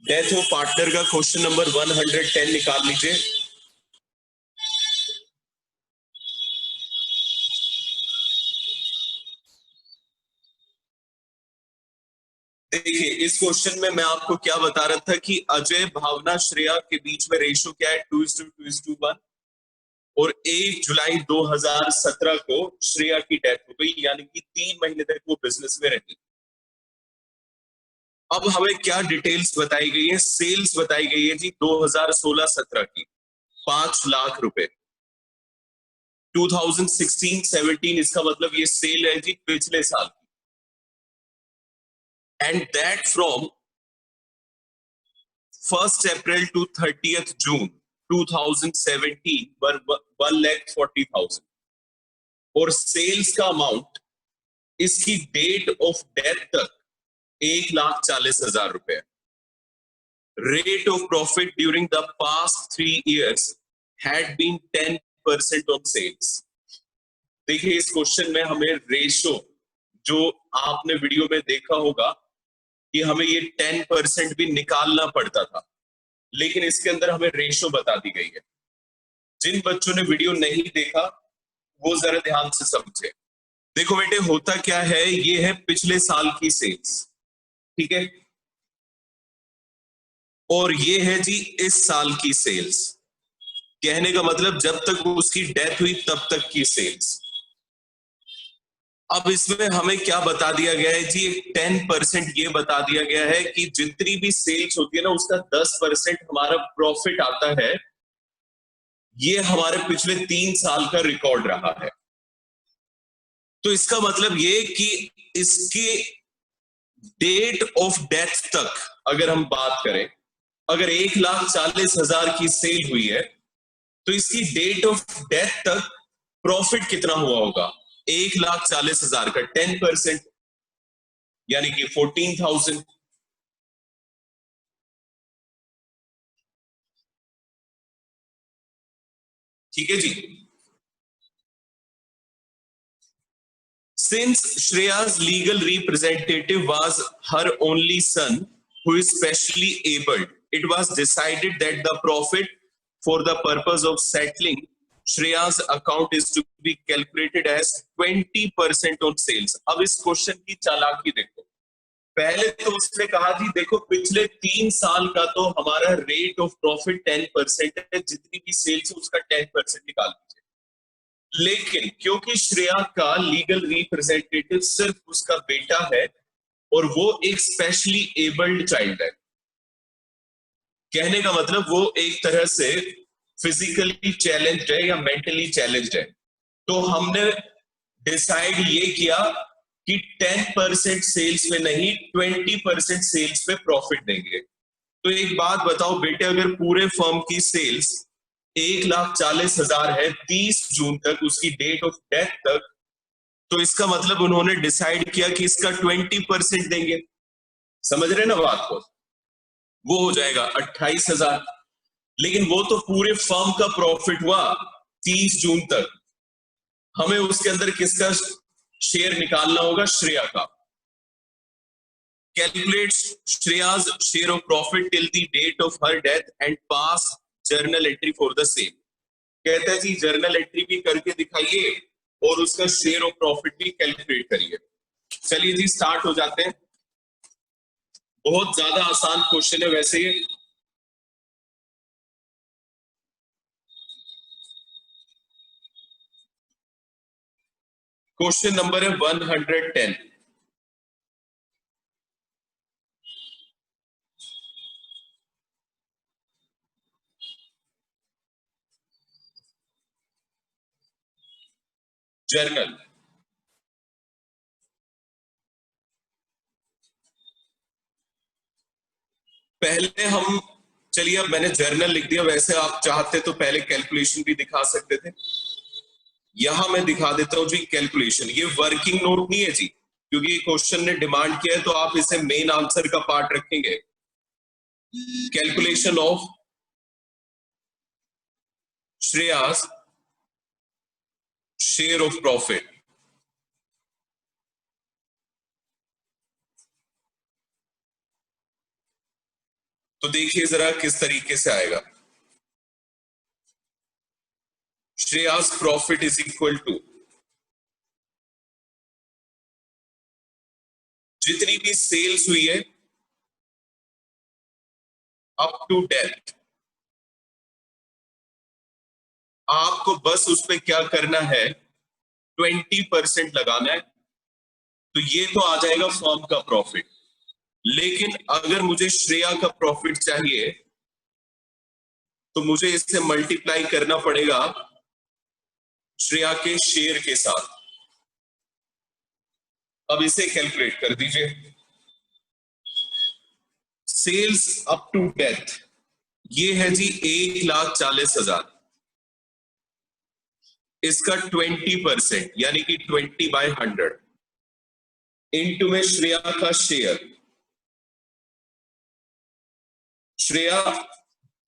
Death of partner का question number 110 निकाल लीजिए। देखिए इस क्वेश्चन में मैं आपको क्या बता रहा था कि अजय, भावना, श्रेया के बीच में रेशो क्या है, 2:2:1। और 1 जुलाई 2017 को श्रेया की डेथ हो गई, यानी कि 3 महीने तक वो बिजनेस में रही। अब हमें क्या डिटेल्स बताई गई है? सेल्स बताई गई है जी 2016-17 की 5 लाख रुपए। 2016-17 इसका मतलब ये सेल है जी पिछले साल की, and that from 1 April to 30 June 2017 were 1,40,000। और सेल्स का अमाउंट इसकी डेट ऑफ डेथ तक 1,40,000 रुपए। Rate of profit during the past 3 years had been 10% on sales. देखिए इस क्वेश्चन में हमें रेशो, जो आपने वीडियो में देखा होगा कि हमें ये 10% भी निकालना पड़ता था, लेकिन इसके अंदर हमें रेशो बता दी गई है। जिन बच्चों ने वीडियो नहीं देखा वो जरा ध्यान से समझे। देखो बेटे होता क्या है, ये है पिछले साल की सेल्स, ठीक है, और ये है जी इस साल की सेल्स। कहने का मतलब जब तक उसकी डेथ हुई तब तक की सेल्स। अब इसमें हमें क्या बता दिया गया है जी, 10% ये बता दिया गया है कि जितनी भी सेल्स होती है ना उसका 10% हमारा प्रॉफिट आता है। ये हमारे पिछले 3 साल का रिकॉर्ड रहा है। तो इसका मतलब ये कि इसके डेट ऑफ डेथ तक अगर हम बात करें, अगर 1,40,000 की सेल हुई है तो इसकी डेट ऑफ डेथ तक प्रॉफिट कितना हुआ होगा? 1,40,000 का 10% यानी कि 14,000। ठीक है जी। Since Shreya's legal representative was her only son, who is specially abled, it was decided that the profit for the purpose of settling Shreya's account is to be calculated as 20% on sales. अब इस question की चालाकी देखो। पहले तो उसने कहा जी देखो पिछले 3 साल का तो हमारा रेट ऑफ प्रॉफिट 10% है, जितनी भी सेल्स है उसका 10% निकाल दीजिए। लेकिन क्योंकि श्रेया का लीगल रिप्रेजेंटेटिव सिर्फ उसका बेटा है और वो एक स्पेशली एबल्ड चाइल्ड है, कहने का मतलब वो एक तरह से फिजिकली चैलेंज्ड है या मेंटली चैलेंज्ड है, तो हमने डिसाइड ये किया कि 10% सेल्स में नहीं 20% सेल्स में प्रॉफिट देंगे। तो एक बात बताओ बेटे, अगर पूरे फर्म की सेल्स 1,40,000 है 30 जून तक उसकी डेट ऑफ डेथ तक, तो इसका मतलब उन्होंने डिसाइड किया कि इसका 20% देंगे। समझ रहे ना बात को? वो हो जाएगा 28,000। लेकिन वो तो पूरे फर्म का प्रॉफिट हुआ 30 जून तक, हमें उसके अंदर किसका शेयर निकालना होगा? श्रेया का। Calculates Shreya's share of profit till the date of her death and pass journal entry for the same. कहता है जी जर्नल एंट्री भी करके दिखाइए और उसका शेयर ऑफ प्रॉफिट भी कैलकुलेट करिए। चलिए जी स्टार्ट हो जाते हैं। बहुत ज्यादा आसान क्वेश्चन है वैसे ये। क्वेश्चन नंबर है 110। जर्नल। पहले हम, चलिए अब मैंने जर्नल लिख दिया, वैसे आप चाहते तो पहले कैलकुलेशन भी दिखा सकते थे। यहां मैं दिखा देता हूं जी कैलकुलेशन। ये वर्किंग नोट नहीं है जी, क्योंकि क्वेश्चन ने डिमांड किया है तो आप इसे मेन आंसर का पार्ट रखेंगे। Calculation of Shreyas share of profit. तो देखिए जरा किस तरीके से आएगा। Shreyas profit is equal to जितनी भी सेल्स हुई है अप टू डेट, आपको बस उस पे क्या करना है, 20% लगाना है, तो ये तो आ जाएगा फर्म का प्रॉफिट। लेकिन अगर मुझे श्रेया का प्रॉफिट चाहिए तो मुझे इसे मल्टीप्लाई करना पड़ेगा श्रेया के शेयर के साथ। अब इसे कैलकुलेट कर दीजिए। सेल्स अप टू डेथ ये है जी 1,40,000, इसका 20% यानी कि 20/100 इंटू में श्रेया का शेयर। श्रेया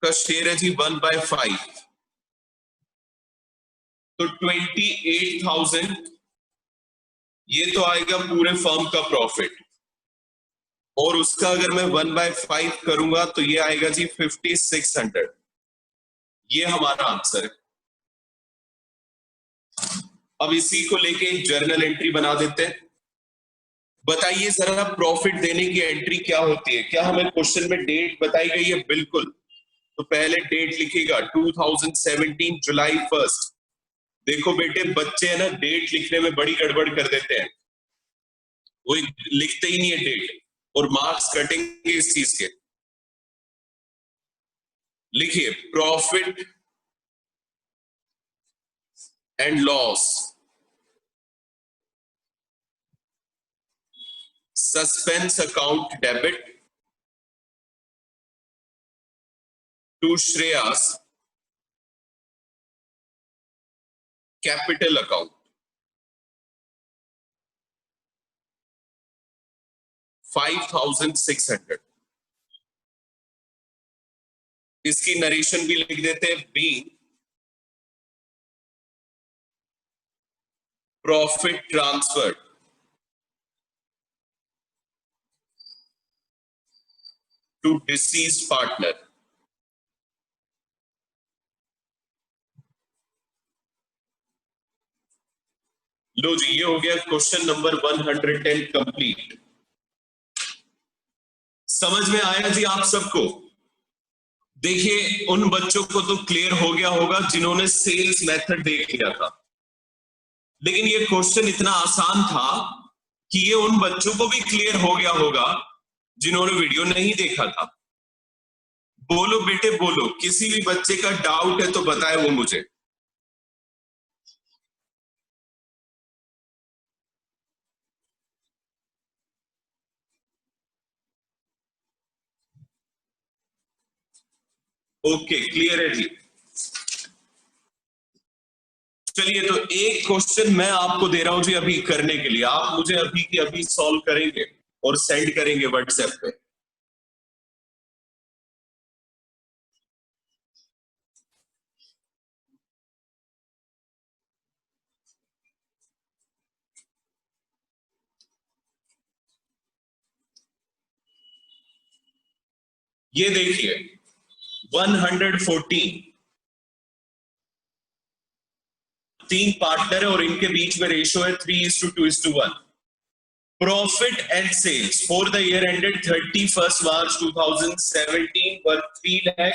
का शेयर है जी 1/5, तो 28,000 ये तो आएगा पूरे फर्म का प्रॉफिट, और उसका अगर मैं 1/5 करूंगा तो ये आएगा जी 5,600। ये हमारा आंसर है। अब इसी को लेके एक जर्नल एंट्री बना देते हैं। बताइए जरा प्रॉफिट देने की एंट्री क्या होती है? क्या हमें क्वेश्चन में डेट बताई गई है? बिल्कुल। तो पहले डेट लिखिएगा 2017 जुलाई 1। देखो बेटे बच्चे है ना, डेट लिखने में बड़ी गड़बड़ कर देते हैं, वो लिखते ही नहीं है डेट, और मार्क्स कटेंगे इस चीज के। लिखिए profit and loss, suspense account debit to Shreyas capital account 5,600। इसकी नरेशन भी लिख देते हैं, be profit transfer to deceased partner. लो जी, ये हो गया क्वेश्चन नंबर 110 कंप्लीट। समझ में आया जी आप सबको? देखिए उन बच्चों को तो क्लियर हो गया होगा जिन्होंने सेल्स मेथड देख लिया था, लेकिन ये क्वेश्चन इतना आसान था कि ये उन बच्चों को भी क्लियर हो गया होगा जिन्होंने वीडियो नहीं देखा था। बोलो बेटे बोलो, किसी भी बच्चे का डाउट है तो बताए वो मुझे। ओके क्लियर है जी। चलिए तो एक क्वेश्चन मैं आपको दे रहा हूं जी अभी करने के लिए, आप मुझे अभी की अभी सॉल्व करेंगे और सेंड करेंगे व्हाट्सएप पे। ये देखिए 114 तीन पार्टनर है और इनके बीच में रेशियो है 3:2:1। Profit and sales for the year ended 31 March 2017 were 3 lakh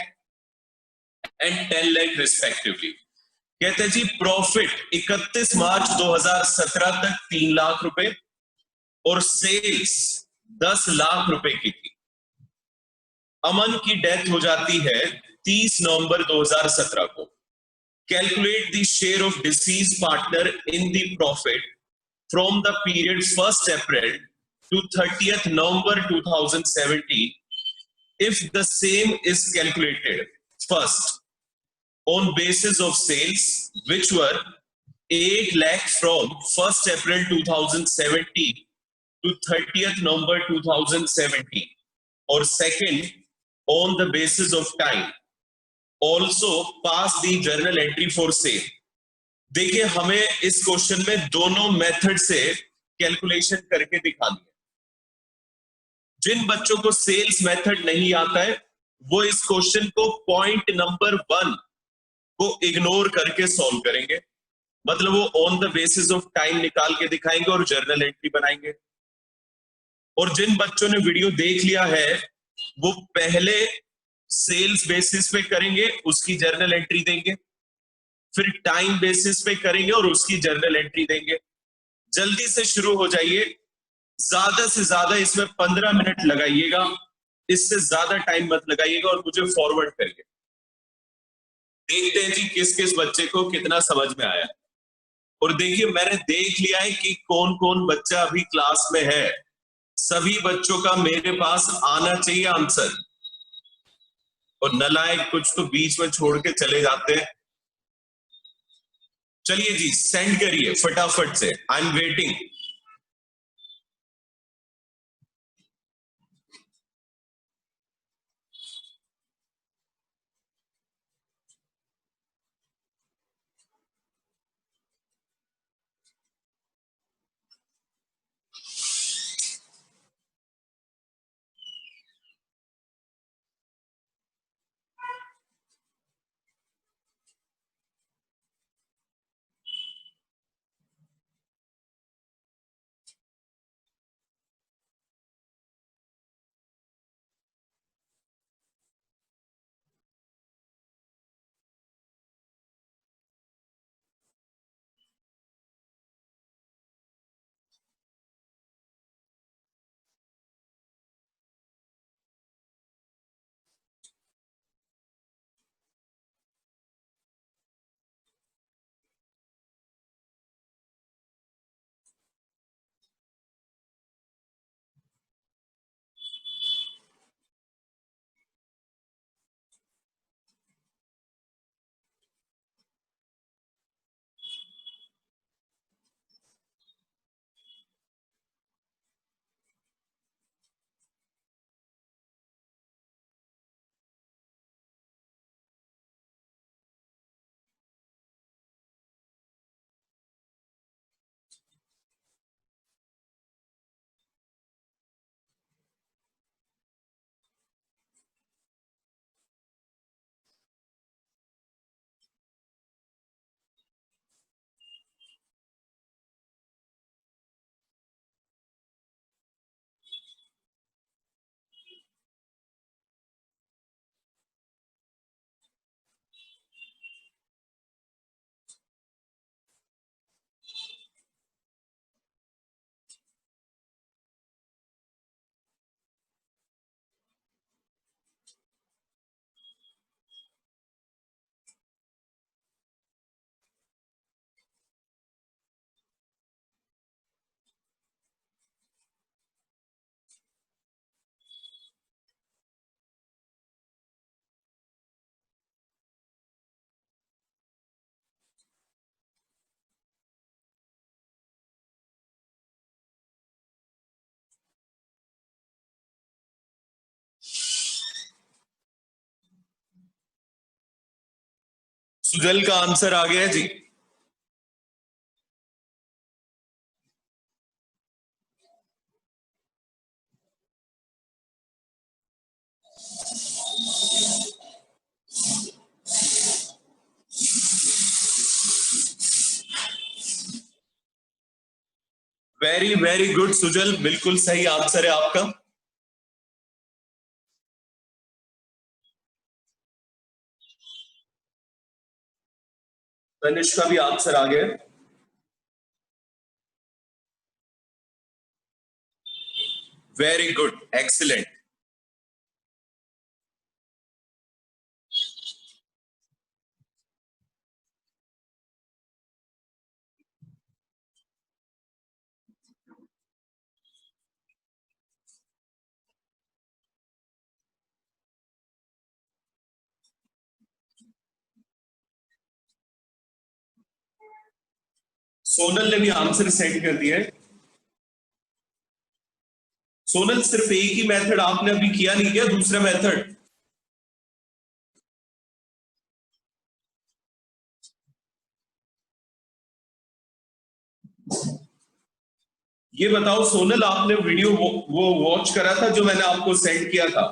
and 10 lakh respectively. कहते हैं जी प्रॉफिट 31 मार्च 2017 तक 3 लाख रुपए और सेल्स 10 लाख रुपए की थी। अमन की डेथ हो जाती है 30 नवंबर 2017 को। Calculate the share of disease partner in the profit from the period 1 April to 30th November 2017 if the same is calculated first on basis of sales which were 8 lakh from 1st April 2017 to 30th November 2017, or second on the basis of time also pass the journal entry for sale। देखिए हमें इस question में दोनों method से calculation करके दिखानी है। जिन बच्चों को सेल्स मेथड नहीं आता है वो इस क्वेश्चन को पॉइंट नंबर 1 को इग्नोर करके सॉल्व करेंगे। मतलब वो on the basis of time निकाल के दिखाएंगे और जर्नल एंट्री बनाएंगे। और जिन बच्चों ने वीडियो देख लिया है वो पहले सेल्स बेसिस पे करेंगे, उसकी जर्नल एंट्री देंगे, फिर टाइम बेसिस पे करेंगे और उसकी जर्नल एंट्री देंगे। जल्दी से शुरू हो जाइए, ज्यादा से ज्यादा इसमें 15 मिनट लगाइएगा, इससे ज्यादा टाइम मत लगाइएगा और मुझे फॉरवर्ड करिए। देखते हैं जी किस किस बच्चे को कितना समझ में आया। और देखिए मैंने देख लिया है कि कौन कौन बच्चा अभी क्लास में है। सभी बच्चों का मेरे पास आना चाहिए आंसर, और नालायक कुछ तो बीच में छोड़ के चले जाते हैं। चलिए जी सेंड करिए फटाफट से, आई एम वेटिंग। सुजल का आंसर आ गया जी। वेरी वेरी गुड सुजल, बिल्कुल सही आंसर है आपका। तनिष्क का भी आंसर आ गया। Very good, excellent. सोनल ने भी आंसर सेंड कर दिया है। सोनल सिर्फ एक ही मेथड आपने अभी किया नहीं क्या, दूसरा मेथड? ये बताओ सोनल, आपने वीडियो वो वॉच करा था जो मैंने आपको सेंड किया था?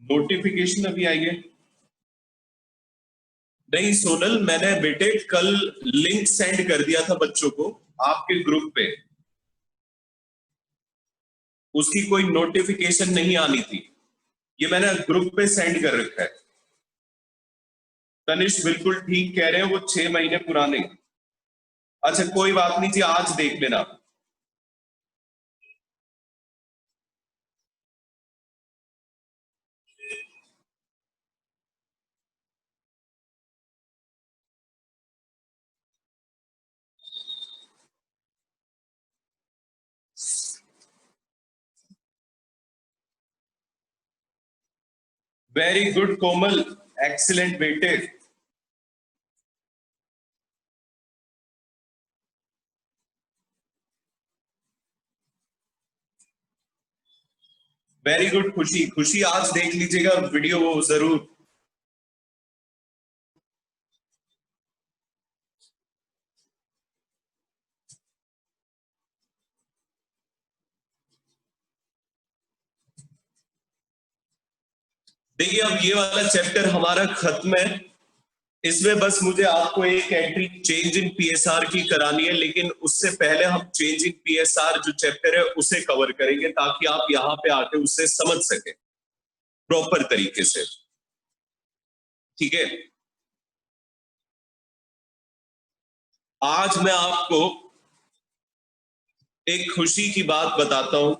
नोटिफिकेशन अभी आई है? नहीं सोनल, मैंने बेटे कल लिंक सेंड कर दिया था बच्चों को आपके ग्रुप पे, उसकी कोई नोटिफिकेशन नहीं आनी थी। ये मैंने ग्रुप पे सेंड कर रखा है। तनिष्क बिल्कुल ठीक कह रहे हैं, वो 6 महीने पुराने। अच्छा कोई बात नहीं जी, आज देख लेना। वेरी गुड कोमल, एक्सीलेंट बेटे। वेरी गुड खुशी। खुशी आज देख लीजिएगा वीडियो वो जरूर। देखिए अब ये वाला चैप्टर हमारा खत्म है। इसमें बस मुझे आपको एक एंट्री चेंज इन पीएसआर की करानी है, लेकिन उससे पहले हम चेंज इन पीएसआर जो चैप्टर है उसे कवर करेंगे, ताकि आप यहाँ पे आके उसे समझ सके प्रॉपर तरीके से। ठीक है, आज मैं आपको एक खुशी की बात बताता हूं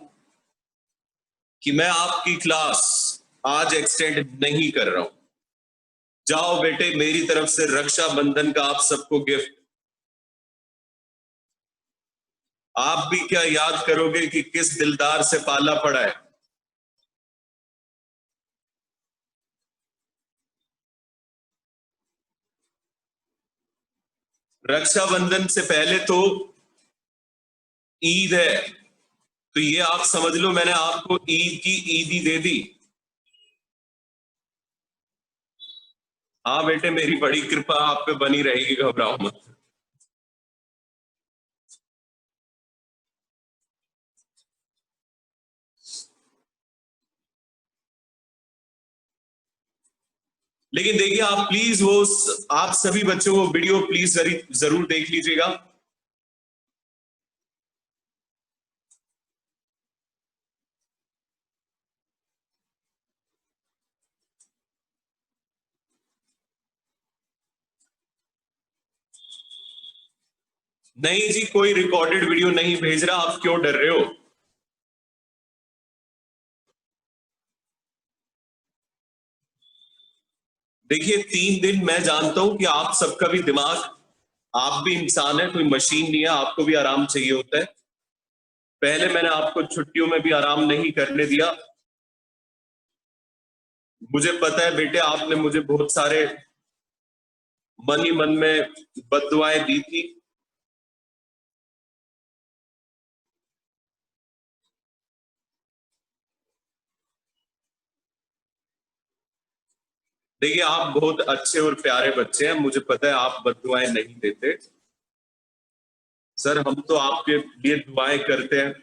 कि मैं आपकी क्लास आज एक्सटेंड नहीं कर रहा हूं। जाओ बेटे, मेरी तरफ से रक्षाबंधन का आप सबको गिफ्ट। आप भी क्या याद करोगे कि किस दिलदार से पाला पड़ा है। रक्षाबंधन से पहले तो ईद है, तो ये आप समझ लो मैंने आपको ईद की ईदी दे दी। हाँ बेटे, मेरी बड़ी कृपा आप पे बनी रहेगी, घबराओ मत। लेकिन देखिए आप प्लीज वो आप सभी बच्चों को वीडियो प्लीज जरूर देख लीजिएगा। नहीं जी, कोई रिकॉर्डेड वीडियो नहीं भेज रहा, आप क्यों डर रहे हो। देखिए 3 दिन मैं जानता हूं कि आप सबका भी दिमाग, आप भी इंसान है, कोई मशीन नहीं है, आपको भी आराम चाहिए होता है। पहले मैंने आपको छुट्टियों में भी आराम नहीं करने दिया। मुझे पता है बेटे, आपने मुझे बहुत सारे मन ही मन में बद्दुआएं दी थी। देखिए आप बहुत अच्छे और प्यारे बच्चे हैं, मुझे पता है आप बद्दुआएं नहीं देते। सर हम तो आपके लिए दुआएं करते हैं।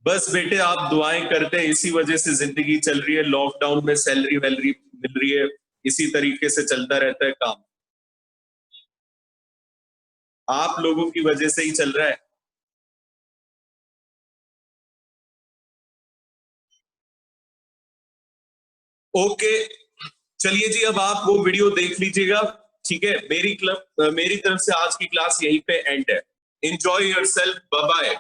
बस बेटे आप दुआएं करते हैं, इसी वजह से जिंदगी चल रही है। लॉकडाउन में सैलरी वैलरी मिल रही है, इसी तरीके से चलता रहता है काम। आप लोगों की वजह से ही चल रहा है। ओके चलिए जी, अब आप वो वीडियो देख लीजिएगा। ठीक है, मेरी तरफ से आज की क्लास यहीं पे एंड है। Enjoy yourself, bye bye.